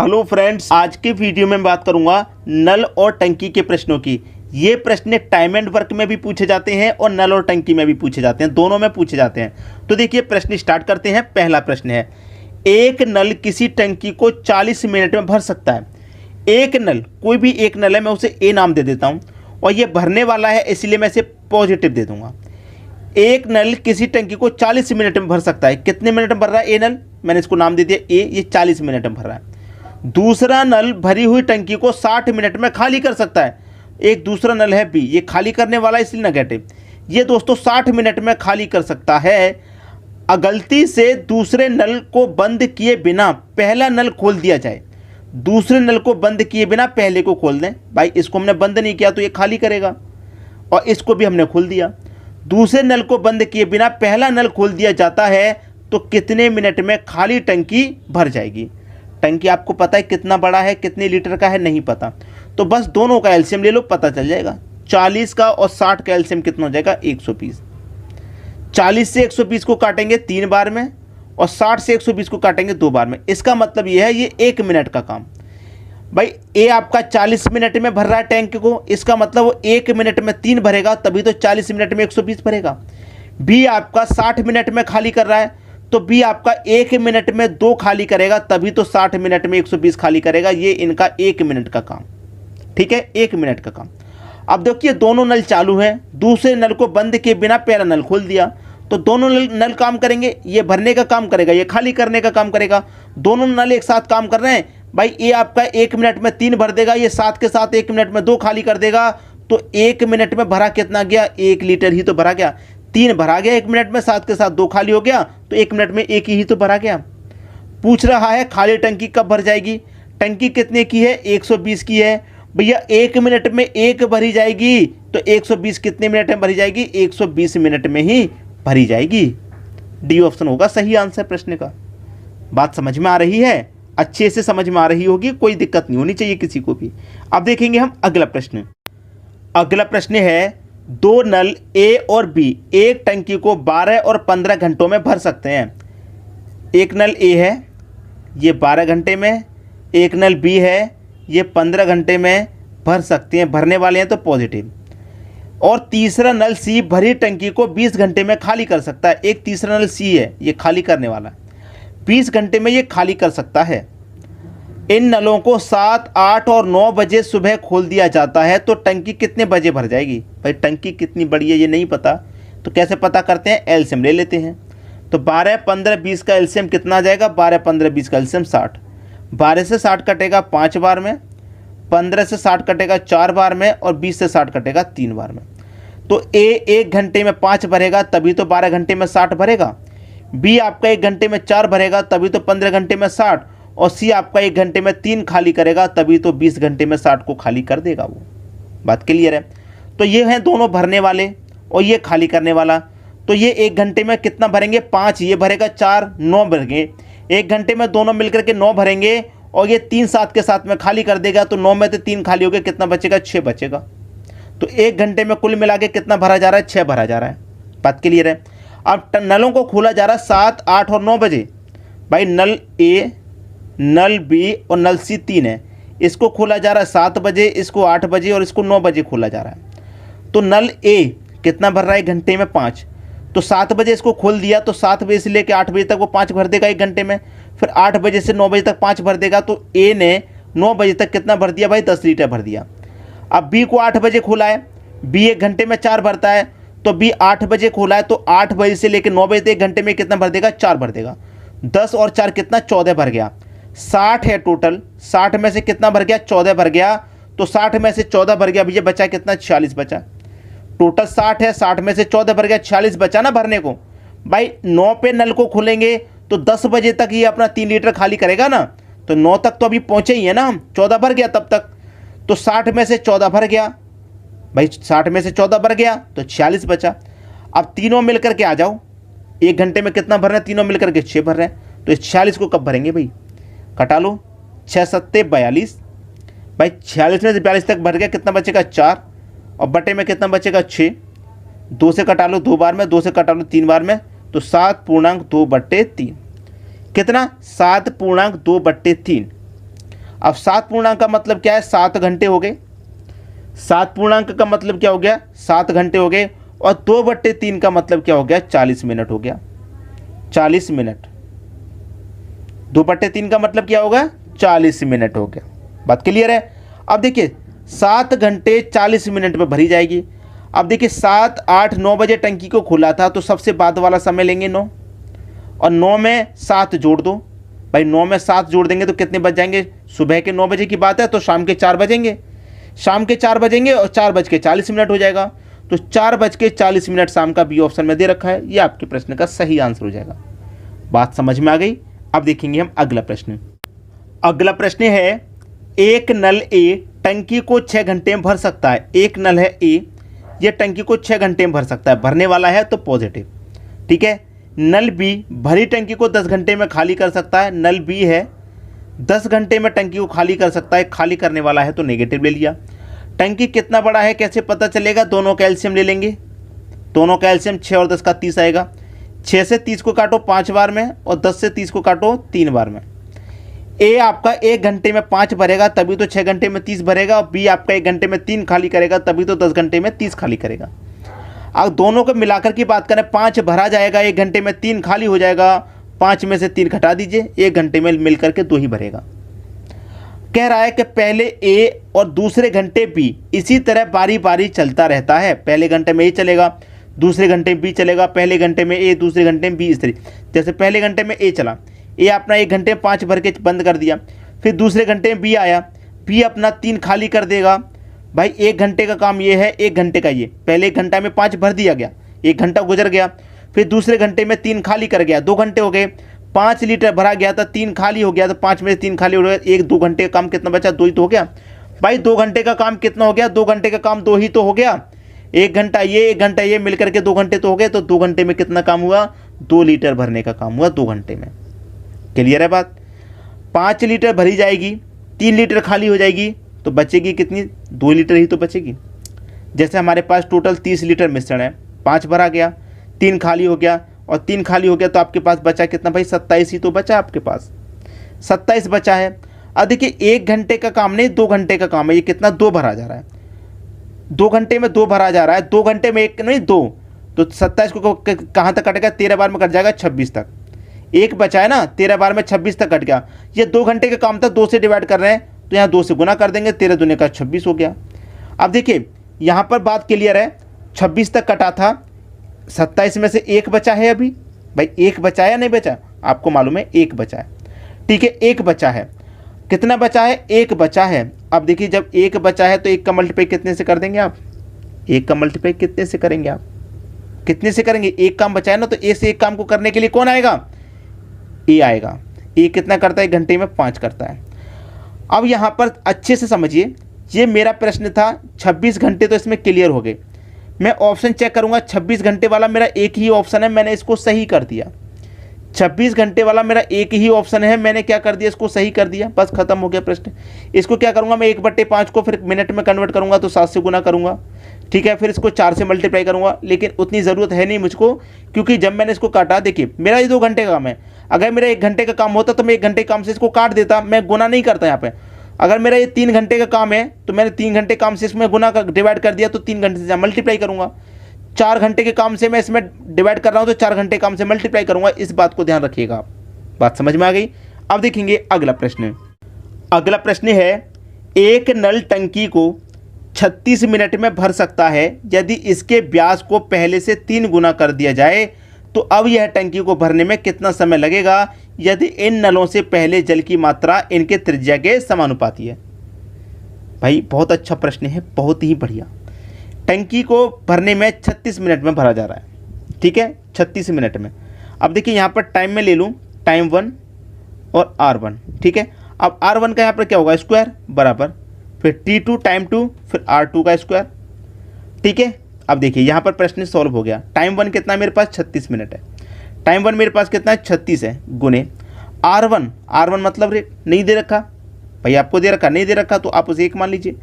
Hello friends, आज के video में बात करूंगा नल और टंकी के प्रश्नों की। ये प्रश्न टाइम एंड वर्क में भी पूछे जाते हैं और नल और टंकी में भी पूछे जाते हैं, दोनों में पूछे जाते हैं। तो देखिए प्रश्न स्टार्ट करते हैं। पहला प्रश्न है, एक नल किसी टंकी को 40 मिनट में भर सकता है। एक नल, कोई भी एक नल है, मैं उसे ए नाम दे देता हूँ और ये भरने वाला है, इसलिए मैं इसे पॉजिटिव दे दूंगा। एक नल किसी टंकी को 40 मिनट में भर सकता है। कितने मिनट में भर रहा है ए नल? मैंने इसको नाम दे दिया ए, ये 40 मिनट में भर रहा है। दूसरा नल भरी हुई टंकी को 60 मिनट में खाली कर सकता है। एक दूसरा नल है बी, ये खाली करने वाला है इसलिए नेगेटिव। ये दोस्तों 60 मिनट में खाली कर सकता है। गलती से दूसरे नल को बंद किए बिना पहला नल खोल दिया जाए। दूसरे नल को बंद किए बिना पहले को खोल दें। भाई इसको हमने बंद नहीं किया तो ये खाली करेगा, और इसको भी हमने खोल दिया। दूसरे नल को बंद किए बिना पहला नल खोल दिया जाता है तो कितने मिनट में खाली टंकी भर जाएगी? टंकी आपको पता है कितना बड़ा है, कितने लीटर का है, नहीं पता, तो बस दोनों का एलसीएम ले लो, पता चल जाएगा। 40 का और 60 का एलसीएम कितना हो जाएगा? 120। 40 से 120 को काटेंगे 3 बार में और 60 से 120 को काटेंगे 2 बार में। इसका मतलब ये है ये 1 मिनट का काम। भाई ए आपका 40 मिनट में भर रहा है टैंक को, इसका मतलब वो 1 मिनट में 3 भरेगा, तभी तो 40 मिनट में 120 भरेगा। बी आपका 60 मिनट में खाली कर रहा है, तो बी आपका 1 मिनट में 2 खाली करेगा, तभी तो 60 मिनट में 120 खाली करेगा। ये इनका 1 मिनट का काम, ठीक है, 1 मिनट का काम। अब देखिए दोनों नल चालू हैं, दूसरे नल को बंद किए बिना पहला नल खोल दिया, तो दोनों नल काम करेंगे। ये भरने का काम करेगा, ये खाली करने का काम करेगा। दोनों नल एक साथ काम कर रहे हैं। भाई ये आपका 1 मिनट में 3 भर देगा, ये साथ के साथ 1 मिनट में 2 खाली कर देगा, तो 1 मिनट में भरा कितना गया? 1 लीटर ही तो भरा गया। 3 भरा गया 1 मिनट में, साथ के साथ 2 खाली हो गया, तो 1 मिनट में 1 ही तो भरा गया। पूछ रहा है खाली टंकी कब भर जाएगी। टंकी कितने की है? 120 की है। भैया 1 मिनट में 1 भरी जाएगी, तो 120 कितने मिनट में भरी जाएगी? 120 मिनट में ही भरी जाएगी। डी ऑप्शन होगा सही आंसर प्रश्न का। बात समझ में आ रही है? अच्छे से समझ में आ रही होगी, कोई दिक्कत नहीं होनी चाहिए किसी को भी। अब देखेंगे हम अगला प्रश्न। अगला प्रश्न है, 2 नल ए और बी एक टंकी को 12 और 15 घंटों में भर सकते हैं। एक नल ए है, ये 12 घंटे में, एक नल बी है, ये 15 घंटे में भर सकते हैं, भरने वाले हैं तो पॉजिटिव। और तीसरा नल सी भरी टंकी को 20 घंटे में खाली कर सकता है। एक तीसरा नल सी है, ये खाली करने वाला, 20 घंटे में ये खाली कर सकता है। इन नलों को 7, 8 और 9 बजे सुबह खोल दिया जाता है, तो टंकी कितने बजे भर जाएगी? भाई टंकी कितनी बड़ी है ये नहीं पता, तो कैसे पता करते हैं? एलसीएम ले लेते हैं। तो 12, 15, 20 का एलसीएम कितना आ जाएगा? 12, 15, 20 का एलसीएम 60। 12 से 60 कटेगा 5 बार में, 15 से 60 कटेगा 4 बार में, और 20 से 60 कटेगा 3 बार में। तो ए 1 घंटे में 5 भरेगा, तभी तो 12 घंटे में 60 भरेगा। बी आपका 1 घंटे में 4 भरेगा, तभी तो 15 घंटे में 60। और सी आपका 1 घंटे में 3 खाली करेगा, तभी तो 20 घंटे में 60 को खाली कर देगा वो। बात क्लियर है? तो ये हैं दोनों भरने वाले और ये खाली करने वाला। तो ये 1 घंटे में कितना भरेंगे? 5, ये भरेगा 4, 9 भरेंगे। 1 घंटे में दोनों मिलकर के 9 भरेंगे, और ये 3 साथ के साथ में खाली कर देगा, तो 9 में से 3 खाली हो गए, कितना बचेगा? 6 बचेगा। तो 1 घंटे में कुल मिला के कितना भरा जा रहा है? 6 भरा जा रहा है। बात क्लियर है? अब नलों को खोला जा रहा है 7, 8 और 9 बजे। भाई नल ए, नल बी और नल सी 3 है, इसको खोला जा रहा है 7 बजे, इसको 8 बजे और इसको 9 बजे खोला जा रहा है। तो नल ए कितना भर रहा है? 1 घंटे में 5। तो 7 बजे इसको खोल दिया, तो 7 बजे से लेकर 8 बजे तक वो 5 भर देगा 1 घंटे में। फिर 8 बजे से 9 बजे तक 5 भर देगा, तो ए ने 9 बजे तक कितना भर दिया? भाई 10 लीटर भर दिया। अब बी को 8 बजे खोला है, बी 1 घंटे में 4 भरता है, तो बी 8 बजे खोला है, तो 8 बजे से लेकर 9 बजे तक 1 घंटे में कितना भर देगा? 4 भर देगा। 10 और 4 कितना? 14 भर गया। 60 है टोटल, 60 में से कितना भर गया? 14 भर गया। तो 60 में से 14 भर गया, भैया बचा कितना? 46 बचा। टोटल 60 है, 60 में से 14 भर गया, 46 बचा ना भरने को। भाई 9 पे नल को खोलेंगे तो 10 बजे तक ये अपना 3 लीटर खाली करेगा ना, तो 9 तक तो अभी पहुंचे ही है ना हम, 14 भर गया तब तक। तो 60 में से 14 भर गया, भाई 60 में से 14 भर गया तो 46 बचा। अब तीनों मिलकर के आ जाओ, 1 घंटे में कितना भर रहे हैं? तीनों मिलकर के 6 भर रहे हैं, तो इस 46 को कब भरेंगे? भाई कटा लो, 6 सत्ते 42। भाई 46 में से 42 तक भर गया, कितना बचेगा? 4, और बटे में कितना बचेगा? 6। 2 से कटा लो 2 बार में, 2 से कटा लो 3 बार में, तो 7.2/3 कितना? 7.2/3। अब 7 पूर्णांक का मतलब क्या है, 7 घंटे हो गए। 7 पूर्णांक का मतलब क्या हो गया, 7 घंटे हो गए। और 2/3 का मतलब क्या हो गया, 40 मिनट हो गया। 40 मिनट, 2/3 का मतलब क्या होगा, 40 मिनट हो गया। बात क्लियर है। अब देखिए 7 घंटे 40 मिनट में भरी जाएगी। अब देखिए 7, 8, 9 बजे टंकी को खुला था, तो सबसे बाद वाला समय लेंगे 9, और 9 में 7 जोड़ दो भाई। 9 में 7 जोड़ देंगे तो कितने बज जाएंगे, सुबह के 9 बजे की बात है तो शाम के 4 बजेंगे। शाम के 4 बजेंगे और 4:40 हो जाएगा। तो 4:40 शाम का बी ऑप्शन में दे रखा है। ये आपके प्रश्न का सही आंसर हो जाएगा। बात समझ में आ गई। अब देखेंगे हम अगला प्रश्न। अगला प्रश्न है, एक नल ए टंकी को 6 घंटे में भर सकता है। एक नल है ए, ये टंकी को 6 घंटे में भर सकता है, भरने वाला है तो पॉजिटिव, ठीक है। नल बी भरी टंकी को 10 घंटे में खाली कर सकता है। नल बी है 10 घंटे में टंकी को खाली कर सकता है, खाली करने वाला है तो नेगेटिव ले लिया। टंकी कितना बड़ा है कैसे पता चलेगा, दोनों का एलसीएम ले लेंगे। दोनों का एलसीएम 6 और 10 का 30 आएगा। 6 से 30 को काटो 5 बार में और 10 से 30 को काटो 3 बार में। ए आपका 1 घंटे में 5 भरेगा तभी तो 6 घंटे में 30 भरेगा, और बी आपका 1 घंटे में 3 खाली करेगा तभी तो 10 घंटे में 30 खाली करेगा। अब दोनों को मिलाकर की बात करें, 5 भरा जाएगा, 1 घंटे में 3 खाली हो जाएगा। 5 में से 3 घटा दीजिए, 1 घंटे में मिलकर के 2 ही भरेगा। कह रहा है कि पहले ए और दूसरे घंटे बी इसी तरह बारी बारी चलता रहता है। पहले घंटे में ए चलेगा, दूसरे घंटे में बी चलेगा, पहले घंटे में ए, दूसरे घंटे में बी, इस तरह। जैसे पहले घंटे में ए चला, ए अपना 1 घंटे में 5 भर के बंद कर दिया। फिर दूसरे घंटे में बी आया, बी अपना 3 खाली कर देगा। भाई 1 घंटे का काम ये है, 1 घंटे का ये। पहले 1 घंटा में 5 भर दिया गया, 1 घंटा गुजर गया। फिर दूसरे घंटे में 3 खाली कर गया, 2 घंटे हो गए। 5 लीटर भरा गया था, 3 खाली हो गया, तो 5 में से 3 खाली हो गया। 1-2 घंटे का काम कितना बचा, 2 ही तो हो गया। भाई 2 घंटे का काम कितना हो गया, 2 घंटे का काम 2 ही तो हो गया। 1 घंटा ये, 1 घंटा ये, मिलकर के 2 घंटे तो हो गए। तो 2 घंटे में कितना काम हुआ, 2 लीटर भरने का काम हुआ 2 घंटे में। क्लियर है बात। 5 लीटर भरी जाएगी, 3 लीटर खाली हो जाएगी, तो बचेगी कितनी, 2 लीटर ही तो बचेगी। जैसे हमारे पास टोटल 30 लीटर मिश्रण है, 5 भरा गया, 3 खाली हो गया, और 3 खाली हो गया तो आपके पास बचा कितना भाई, 27 ही तो बचा आपके पास, 27 बचा है। अब देखिए 1 घंटे का काम नहीं, 2 घंटे का काम है। ये कितना, 2 भरा जा रहा है, 2 घंटे में 2 भरा जा रहा है। 2 घंटे में 1 नहीं 2, तो 27 को कहाँ तक कटेगा, 13 बार में कट जाएगा 26 तक। 1 बचा है ना, 13 बार में 26 तक कट गया। ये 2 घंटे का काम था, 2 से डिवाइड कर रहे हैं तो यहाँ 2 से गुना कर देंगे, 13 दूने का 26 हो गया। अब देखिए यहाँ पर बात क्लियर है, 26 तक कटा था, 27 में से 1 बचा है। अभी भाई 1 बचा है या नहीं बचा, आपको मालूम है 1 बचा है, ठीक है। 1 बचा है, कितना बचा है, 1 बचा है। अब देखिए जब 1 बचा है तो 1 का मल्टीप्लाई कितने से कर देंगे आप, 1 का मल्टीप्लाई कितने से करेंगे आप, कितने से करेंगे। 1 काम बचा है ना, तो ए से 1 काम को करने के लिए कौन आएगा, ए आएगा। ए कितना करता है, 1 घंटे में 5 करता है। अब यहाँ पर अच्छे से समझिए, ये मेरा प्रश्न था 26 घंटे, तो इसमें क्लियर हो गए। मैं ऑप्शन चेक करूँगा, 26 घंटे वाला मेरा एक ही ऑप्शन है, मैंने इसको सही कर दिया। 26 घंटे वाला मेरा एक ही ऑप्शन है, मैंने क्या कर दिया, इसको सही कर दिया, बस खत्म हो गया प्रश्न। इसको क्या करूँगा मैं, 1/5 को फिर मिनट में कन्वर्ट करूँगा तो 7 से गुना करूँगा, ठीक है। फिर इसको 4 से मल्टीप्लाई करूँगा, लेकिन उतनी ज़रूरत है नहीं मुझको, क्योंकि जब मैंने इसको काटा, देखिए मेरा ये 2 घंटे का काम है। अगर मेरा 1 घंटे का काम होता तो मैं 1 घंटे काम से इसको काट देता, मैं गुना नहीं करता यहाँ पे। अगर मेरा ये 3 घंटे का काम है तो मैंने 3 घंटे काम से इसमें गुना का डिवाइड कर दिया, तो 3 घंटे से मल्टीप्लाई करूँगा। 4 घंटे के काम से मैं इसमें डिवाइड कर रहा हूँ तो 4 घंटे काम से मल्टीप्लाई करूँगा। इस बात को ध्यान रखिएगा आप। बात समझ में आ गई। अब देखेंगे अगला प्रश्न। अगला प्रश्न है, एक नल टंकी को 36 मिनट में भर सकता है यदि इसके व्यास को पहले से 3 गुना कर दिया जाए, तो अब यह टंकी को भरने में कितना समय लगेगा यदि इन नलों से पहले जल की मात्रा इनके त्रिज्या के समानुपाती है। भाई बहुत अच्छा प्रश्न है, बहुत ही बढ़िया। टंकी को भरने में 36 मिनट में भरा जा रहा है, ठीक है, 36 मिनट में। अब देखिए यहाँ पर टाइम में ले लूँ, टाइम 1 और R1, ठीक है। अब R1 का यहाँ पर क्या होगा, स्क्वायर बराबर, फिर T2 टाइम 2, फिर R2 का स्क्वायर, ठीक है। अब देखिए यहाँ पर प्रश्न सॉल्व हो गया। टाइम 1 कितना मेरे पास, 36 मिनट है। टाइम 1 मेरे पास कितना है, 36 है, गुने R1 मतलब रेट नहीं दे रखा भाई, आपको दे रखा नहीं दे रखा तो आप उसे 1 मान लीजिए,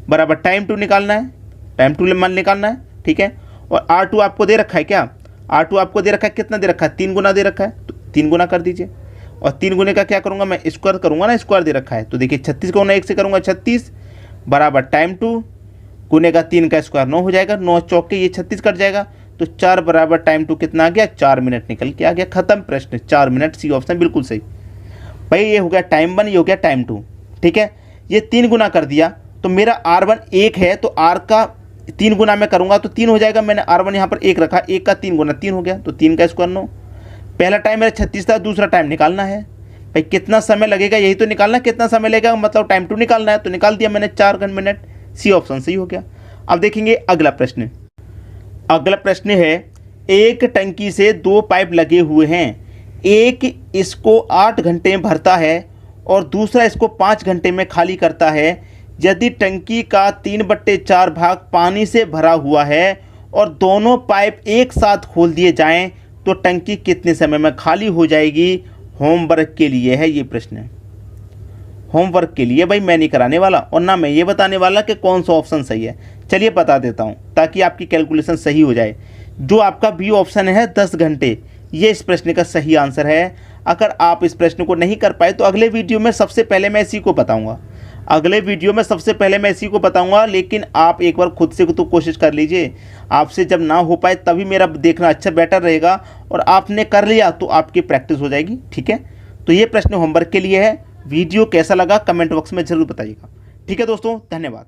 बराबर टाइम 2 निकालना है, टाइम 2 मान निकालना है, ठीक है। और R2 आपको दे रखा है क्या, R2 आपको दे रखा है, कितना दे रखा है, 3 गुना दे रखा है, तो 3 गुना कर दीजिए। और 3 गुने का क्या करूँगा मैं, स्क्वायर करूँगा ना, स्क्वायर दे रखा है। तो देखिए 36 को मैं 1 से करूँगा 36 बराबर टाइम 2 गुने का 3 का स्क्वायर 9 हो जाएगा, 9 चौक के ये 36 कट जाएगा, तो 4 बराबर टाइम 2 कितना आ गया, 4 मिनट निकल के आ गया। खत्म प्रश्न, 4 मिनट, सी ऑप्शन बिल्कुल सही। भाई ये हो गया टाइम 1, ये हो गया टाइम 2, ठीक है। ये 3 गुना कर दिया तो मेरा R1 1 है, तो R का 3 गुना मैं करूँगा तो 3 हो जाएगा। मैंने R1 यहाँ पर 1 रखा, 1 का 3 गुना 3 हो गया, तो 3 का स्क्वायर 9। पहला टाइम मेरा 36 था, दूसरा टाइम निकालना है। भाई कितना समय लगेगा यही तो निकालना, कितना समय लगेगा मतलब टाइम 2 निकालना है, तो निकाल दिया मैंने 4 मिनट, सी ऑप्शन सही हो गया। अब देखेंगे अगला प्रश्न। अगला प्रश्न है, एक टंकी से 2 पाइप लगे हुए हैं, एक इसको 8 घंटे में भरता है और दूसरा इसको 5 घंटे में खाली करता है। यदि टंकी का 3/4 भाग पानी से भरा हुआ है और दोनों पाइप एक साथ खोल दिए जाएं तो टंकी कितने समय में खाली हो जाएगी। होमवर्क के लिए है ये प्रश्न, होमवर्क के लिए। भाई मैं नहीं कराने वाला और ना मैं ये बताने वाला कि कौन सा ऑप्शन सही है। चलिए बता देता हूँ ताकि आपकी कैलकुलेशन सही हो जाए। जो आपका बी ऑप्शन है 10 घंटे, ये इस प्रश्न का सही आंसर है। अगर आप इस प्रश्न को नहीं कर पाए तो अगले वीडियो में सबसे पहले मैं इसी को बताऊंगा, अगले वीडियो में सबसे पहले मैं इसी को बताऊंगा। लेकिन आप एक बार खुद से तो कोशिश कर लीजिए, आपसे जब ना हो पाए तभी मेरा देखना अच्छा बेटर रहेगा, और आपने कर लिया तो आपकी प्रैक्टिस हो जाएगी, ठीक है। तो ये प्रश्न होमवर्क के लिए है। वीडियो कैसा लगा कमेंट बॉक्स में ज़रूर बताइएगा, ठीक है दोस्तों, धन्यवाद।